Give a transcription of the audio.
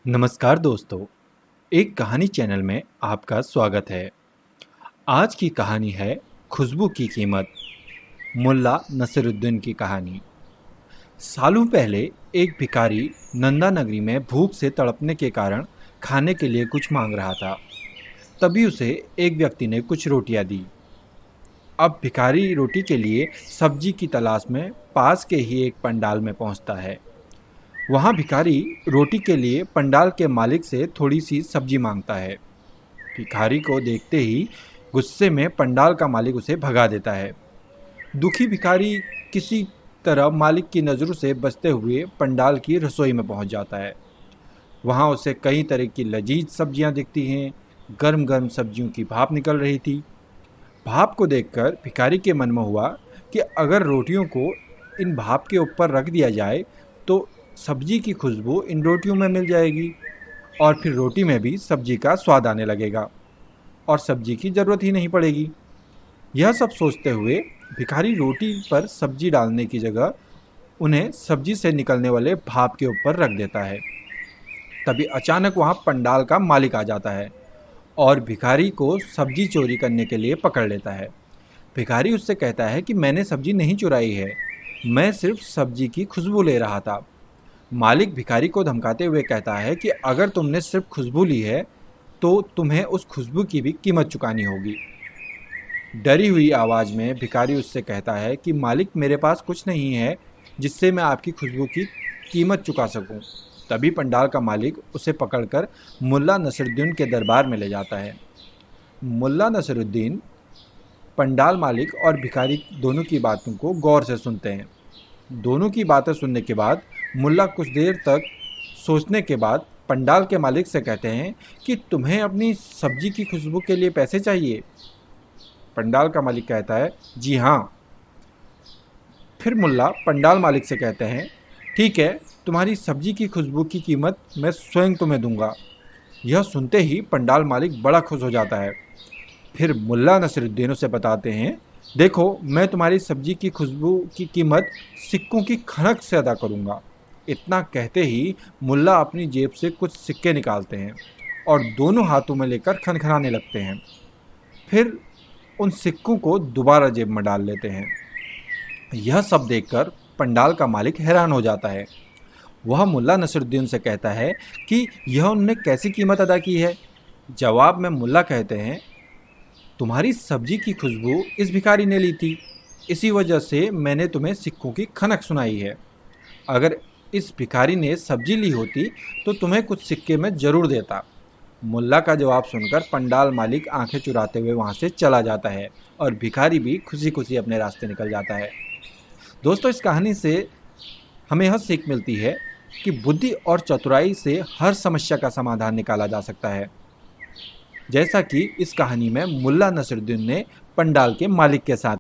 नमस्कार दोस्तों, एक कहानी चैनल में आपका स्वागत है। आज की कहानी है खुशबू की कीमत। मुल्ला नसरुद्दीन की कहानी। सालों पहले एक भिखारी नंदा नगरी में भूख से तड़पने के कारण खाने के लिए कुछ मांग रहा था। तभी उसे एक व्यक्ति ने कुछ रोटियां दी। अब भिखारी रोटी के लिए सब्जी की तलाश में पास के ही एक पंडाल में पहुंचता है। वहां भिखारी रोटी के लिए पंडाल के मालिक से थोड़ी सी सब्जी मांगता है। भिखारी को देखते ही गुस्से में पंडाल का मालिक उसे भगा देता है। दुखी भिखारी किसी तरह मालिक की नज़रों से बचते हुए पंडाल की रसोई में पहुंच जाता है। वहां उसे कई तरह की लजीज सब्जियां दिखती हैं। गर्म गर्म सब्जियों की भाप निकल रही थी। भाप को देखकर भिखारी के मन में हुआ कि अगर रोटियों को इन भाप के ऊपर रख दिया जाए तो सब्जी की खुशबू इन रोटियों में मिल जाएगी और फिर रोटी में भी सब्जी का स्वाद आने लगेगा और सब्जी की ज़रूरत ही नहीं पड़ेगी। यह सब सोचते हुए भिखारी रोटी पर सब्जी डालने की जगह उन्हें सब्जी से निकलने वाले भाप के ऊपर रख देता है। तभी अचानक वहाँ पंडाल का मालिक आ जाता है और भिखारी को सब्जी चोरी करने के लिए पकड़ लेता है। भिखारी उससे कहता है कि मैंने सब्जी नहीं चुराई है, मैं सिर्फ सब्जी की खुशबू ले रहा था। मालिक भिखारी को धमकाते हुए कहता है कि अगर तुमने सिर्फ खुशबू ली है तो तुम्हें उस खुशबू की भी कीमत चुकानी होगी। डरी हुई आवाज़ में भिखारी उससे कहता है कि मालिक, मेरे पास कुछ नहीं है जिससे मैं आपकी खुशबू की कीमत चुका सकूं। तभी पंडाल का मालिक उसे पकड़कर मुल्ला नसरुद्दीन के दरबार में ले जाता है। मुल्ला नसरुद्दीन पंडाल मालिक और भिखारी दोनों की बातों को गौर से सुनते हैं। दोनों की बातें सुनने के बाद मुल्ला कुछ देर तक सोचने के बाद पंडाल के मालिक से कहते हैं कि तुम्हें अपनी सब्जी की खुशबू के लिए पैसे चाहिए। पंडाल का मालिक कहता है, जी हाँ। फिर मुल्ला पंडाल मालिक से कहते हैं, ठीक है, तुम्हारी सब्जी की खुशबू की कीमत मैं स्वयं तुम्हें दूंगा। यह सुनते ही पंडाल मालिक बड़ा खुश हो जाता है। फिर मुल्ला नसरुद्दीन उसे बताते हैं, देखो, मैं तुम्हारी सब्जी की खुशबू की कीमत सिक्कों की खनक से अदा करूंगा। इतना कहते ही मुल्ला अपनी जेब से कुछ सिक्के निकालते हैं और दोनों हाथों में लेकर खनखनाने लगते हैं। फिर उन सिक्कों को दोबारा जेब में डाल लेते हैं। यह सब देखकर पंडाल का मालिक हैरान हो जाता है। वह मुल्ला नसरुद्दीन से कहता है कि यह उन्होंने कैसी कीमत अदा की है। जवाब में मुल्ला कहते हैं, तुम्हारी सब्जी की खुशबू इस भिखारी ने ली थी, इसी वजह से मैंने तुम्हें सिक्कों की खनक सुनाई है। अगर इस भिखारी ने सब्जी ली होती तो तुम्हें कुछ सिक्के में ज़रूर देता। मुल्ला का जवाब सुनकर पंडाल मालिक आंखें चुराते हुए वहां से चला जाता है और भिखारी भी खुशी खुशी अपने रास्ते निकल जाता है। दोस्तों, इस कहानी से हमें यह सीख मिलती है कि बुद्धि और चतुराई से हर समस्या का समाधान निकाला जा सकता है, जैसा कि इस कहानी में मुल्ला नसरुद्दीन ने पंडाल के मालिक के साथ